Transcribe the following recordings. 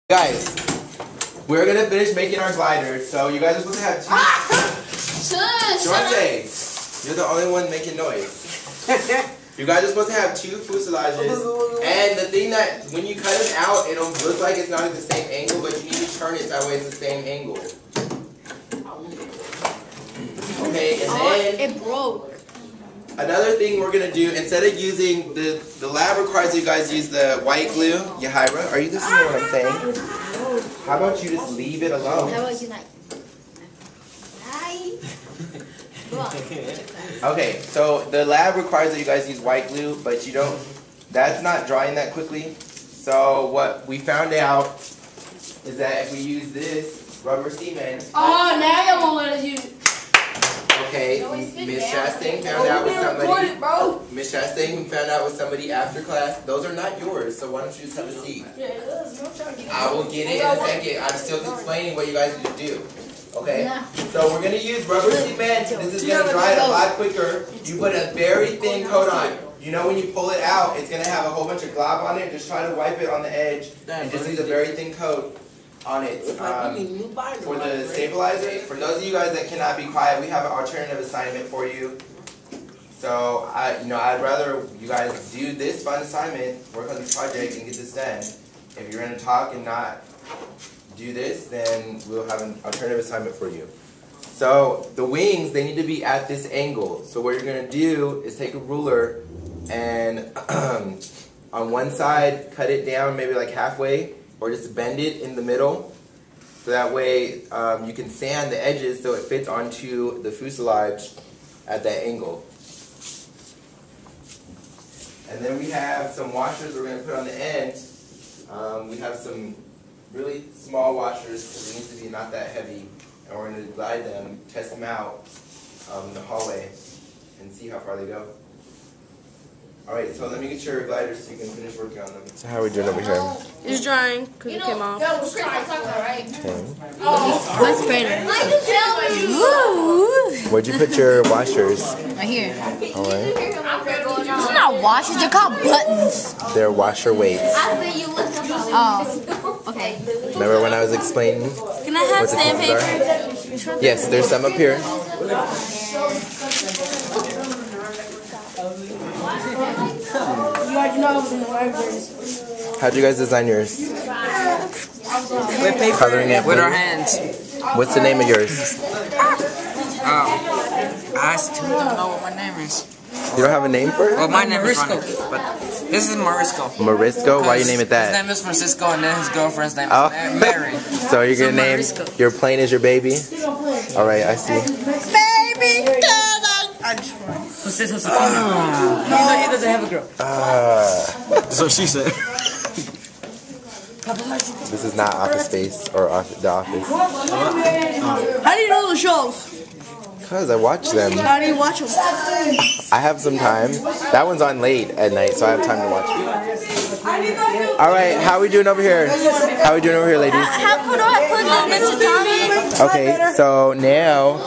Guys, we're gonna finish making our gliders. So you guys are supposed to have two. Shante, you're the only one making noise. You guys are supposed to have two fuselages, and the thing that when you cut them out, it'll look like it's not at the same angle, but you need to turn it that way it's the same angle. Okay, and then it broke. Another thing we're gonna do, instead of using the lab requires you guys use the white glue. Yahira, are you listening to what I'm saying? How about you just leave it alone? How about you like? Okay, so the lab requires that you guys use white glue, but you don't. That's not drying that quickly. So what we found out is that if we use this rubber cement. Oh, now you won't let us use it. Okay, Miss Chastain found out with somebody. Miss Chastain found out with somebody after class. Those are not yours, so why don't you just have a seat? I will get it in a second. I'm still explaining what you guys need to do. Okay? So we're gonna use rubber cement. This is gonna dry it a lot quicker. You put a very thin coat on. You know when you pull it out, it's gonna have a whole bunch of glob on it. Just try to wipe it on the edge and just use a very thin coat on it for the stabilizer. For those of you guys that cannot be quiet, we have an alternative assignment for you. So I'd rather you guys do this fun assignment, work on this project, and get this done. If you're gonna talk and not do this, then we'll have an alternative assignment for you. So the wings, they need to be at this angle. So what you're gonna do is take a ruler and on one side cut it down maybe like halfway, or just bend it in the middle, so that way you can sand the edges so it fits onto the fuselage at that angle. And then we have some washers we're going to put on the end. We have some really small washers because it needs to be not that heavy, and we're going to glide them, test them out in the hallway, and see how far they go. Alright, so let me get your gliders so you can finish working on them. So how are we doing over here? It's drying because it came off. Let's spray it. Where'd you put your washers? Right here. Alright. It's not washers, they're called buttons. They're washer weights. Oh, okay. Remember when I was explaining? Can I have sandpaper? Yes, there's some up here. How'd you guys design yours? With paper, Coloring it with blue? our hands. What's the name of yours? I still don't know what my name is. You don't have a name for it? Well, my name is Ronnie, but this is Marisco. Morisco? Why you name it His that? name is Francisco, and then his girlfriend's name Oh. is Mary. So you're gonna name your plane as your baby? Alright, I see. Baby, Who's this? No, he doesn't have a girl. So she said. This is not Office Space or The Office. How do you know the shows? Because I watch them. How do you watch them? I have some time. That one's on late at night, so I have time to watch it. Alright, how are we doing over here? How are we doing over here, ladies? How could I put them into Tommy? Okay, so now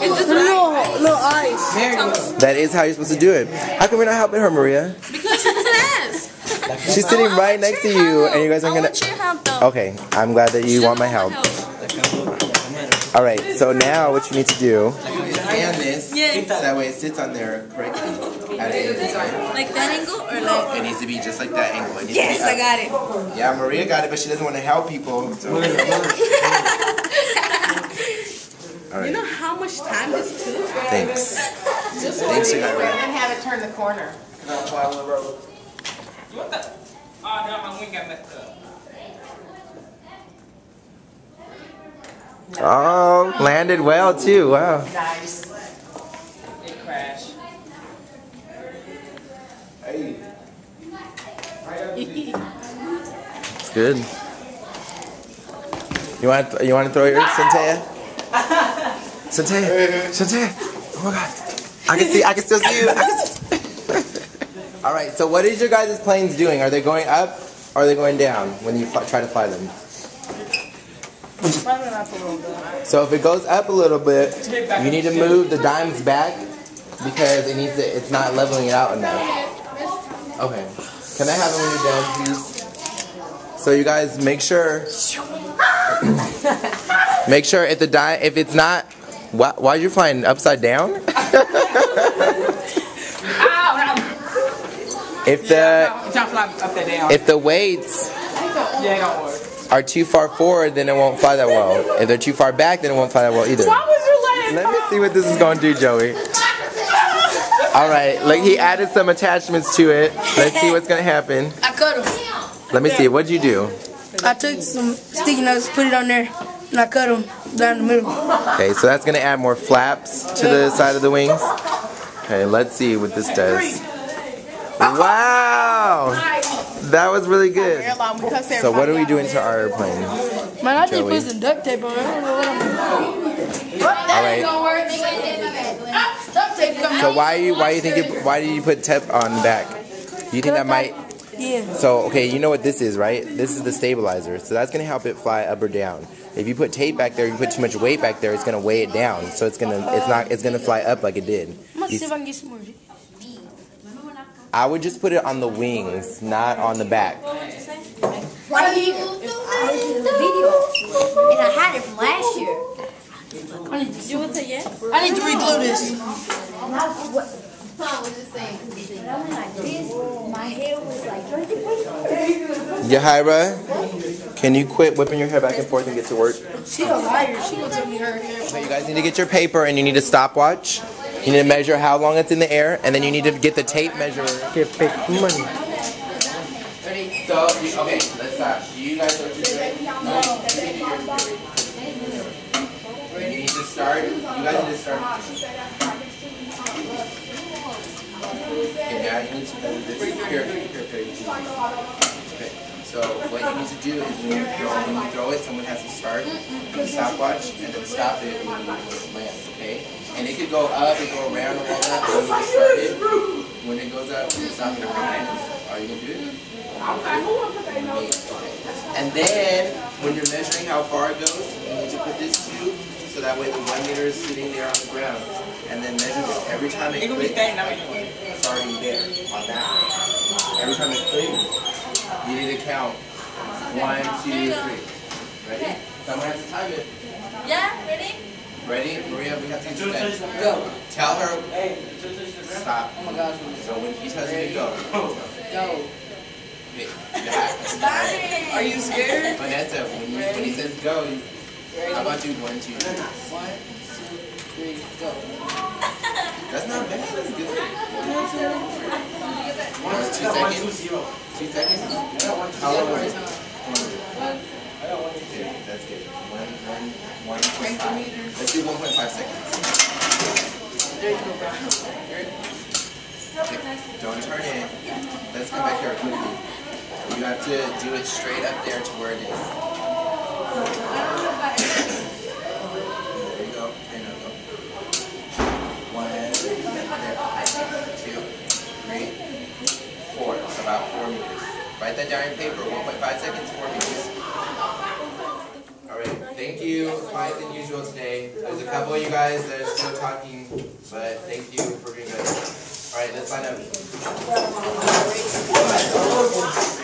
Little eyes. that is how you're supposed to do it. How come we're not helping her, Maria? Because she's an ass. She's sitting right next to you, and you guys aren't gonna. your help, though. Okay, I'm glad that you want my help. Alright, so now what you need to do is fan this, so that way it sits on there correctly. At an angle. Like that angle or like? It needs to be just like that angle. It needs Yes, to be I got it. Yeah, Maria got it, but she doesn't want to help people. So. Alright. You know how much time this took? Thanks. Thanks, you got And then have it turn the corner. Oh, landed well too. Wow. Nice. It crashed. It's good. You want to throw yours, Santea? Santea. Oh my God. I can still see you. All right. So what is your guys' planes doing? Are they going up or are they going down when you try to fly them? So if it goes up a little bit, you need to move the dimes back because it's not leveling it out enough. Okay. Can I have it when you're done, please? So you guys make sure if it's not, why are you flying upside down? If the weights are too far forward, then it won't fly that well. If they're too far back, then it won't fly that well either. Let me see what this is going to do, Joey. Alright, like he added some attachments to it. Let's see what's going to happen. I cut them. Let me see, what'd you do? I took some sticky notes, put it on there, and I cut them down the middle. Okay, so that's going to add more flaps to the side of the wings. Okay, let's see what this does. Wow! That was really good. So what are we doing to our airplane? Man, I just put some duct tape on it. I don't know what I'm doing. Alright. So why did you put tape on the back? You think that might... Yeah. So, okay, you know what this is, right? This is the stabilizer. So that's going to help it fly up or down. If you put tape back there, you put too much weight back there, it's going to weigh it down. So it's going to fly up like it did. I'm going to see if I can get some more. I would just put it on the wings, not on the back. Why do you do the video? And I had it from last year. I need to do it again. I need to reglue this. Mom was just saying, like this, my hair was like. Yahira, can you quit whipping your hair back and forth and get to work? She a liar. She looks at me her hair. So you guys need to get your paper and you need a stopwatch. You need to measure how long it's in the air, and then you need to get the tape measure. Get big money. Ready? So, okay, let's stop. Do you guys know what you're doing? Ready? You need to start. You guys need to start. Okay, now you need to move this. Here. Okay, so what you need to do is when you throw it, someone has to start the stopwatch and then stop it when it lands, okay? And it could go up and go around and all that, but you can start it. When it goes up, you stop it around. Are you going to do it? Okay. And then, when you're measuring how far it goes, you need to put this tube, so that way the 1 meter is sitting there on the ground. And then measure this. Every time it clicks, starting there, on that way. Every time it clicks, you need to count 1, 2, 3. Ready? Someone has to time it. Yeah, ready? Ready? Maria, we have to do that. Go. Tell her. Stop. Oh my gosh. So when he tells you to go. Go. Okay. Are you scared? Vanessa, when he says go, how about you 1, 2, 3? 1, 2, 3, go. That's not bad. That's good. 2 seconds. 2 seconds? How long was it? Okay, that's good. 1.5. Let's do 1.5 seconds. Okay, don't turn in. Let's come back here quickly. You have to do it straight up there to where it is. There you go. Okay, now go. 1, 2, 3, 4. It's about 4 meters. Write that down on paper. 1.5 seconds, 4 meters. Alright, thank you. Quiet than usual today. There's a couple of you guys that are still talking, but thank you for being good. Alright, let's line up.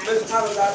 Let's talk about